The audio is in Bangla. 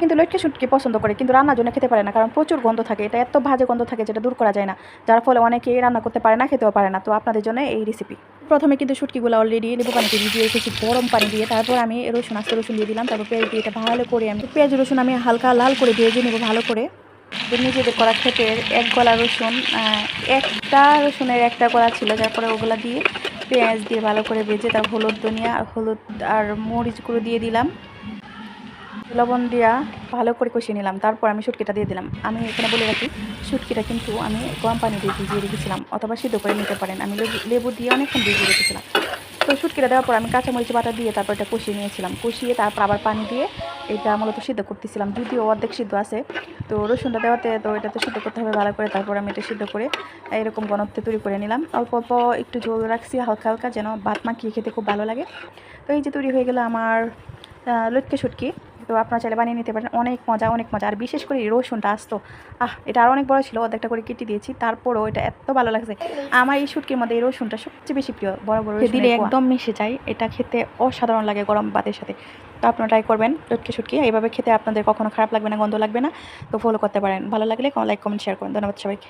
কিন্তু লটকে শুটকি পছন্দ করে, কিন্তু রান্নার জন্য খেতে পারে না, কারণ প্রচুর গন্ধ থাকে। এটা এত বাজে গন্ধ থাকে যেটা দূর করা যায় না, যার ফলে অনেকেই রান্না করতে পারে না, খেতেও পারে না। তো আপনাদের জন্য এই রেসিপি। প্রথমে কিন্তু শুটকিগুলো অলরেডি লেবু পানিতে ভিজিয়ে রেখেছি, গরম পানি দিয়ে। তারপর আমি আস্ত রসুন দিয়ে দিলাম, তারপর পেঁয়াজ দিয়ে এটা ভালো করে আমি পেঁয়াজ রসুন আমি হালকা লাল করে ভেজে নেবো ভালো করে। নিজেদের করা ক্ষেতের এক গলা রসুন, একটা রসুনের একটা গলা ছিল, তারপরে ওগুলা দিয়ে পেঁয়াজ দিয়ে ভালো করে ভেজে তার হলুদ আর মরিচ গুঁড়ো দিয়ে দিলাম, লবণ দিয়া ভালো করে কষিয়ে নিলাম। তারপর আমি শুটকিটা দিয়ে দিলাম। আমি এখানে বলে রাখি, শুটকিটা কিন্তু আমি গরম পানি দিয়ে ভিজিয়ে রেখেছিলাম, অথবা সিদ্ধ করে নিতে পারেন। আমি লেবু দিয়ে অনেকক্ষণ ভিজিয়ে রেখেছিলাম। তো শুটকিটা দেওয়ার পর আমি কাঁচামরিচ বাটা দিয়ে তারপর এটা কষিয়ে নিয়েছিলাম। কষিয়ে তারপর আবার পানি দিয়ে এটা মূলত সিদ্ধ করতেছিলাম, যদিও অর্ধেক সিদ্ধ আছে। তো রসুনটা দেওয়াতে তো এটা তো সিদ্ধ করতে হবে ভালো করে। তারপর আমি এটা সিদ্ধ করে এরকম ঘনত্বে তৈরি করে নিলাম। অল্প অল্প একটু ঝোল রাখছি হালকা হালকা, যেন ভাত মাখিয়ে খেতে খুব ভালো লাগে। তো এই যে তৈরি হয়ে গেল আমার লটকে শুটকি। তো আপনারা চাইলে বানিয়ে নিতে পারেন, অনেক মজা অনেক মজা। আর বিশেষ করে রসুনটা আসতো, এটা আর অনেক বড় ছিল, অর্ধেকটা করে কেটে দিয়েছি, তারপরও এটা এত ভালো লাগছে। আমার এই শুটকির মধ্যে এই রসুনটা সবচেয়ে বেশি প্রিয়, বড় বড় দিলে একদম মিশে যায়, এটা খেতে অসাধারণ লাগে গরম ভাতের সাথে। তো আপনারা ট্রাই করবেন লটকে শুটকি, এইভাবে খেতে আপনাদের কখনো খারাপ লাগবে না, গন্ধ লাগবে না। তো ফলো করতে পারেন, ভালো লাগলে লাইক কমেন্ট শেয়ার করুন। ধন্যবাদ সবাইকে।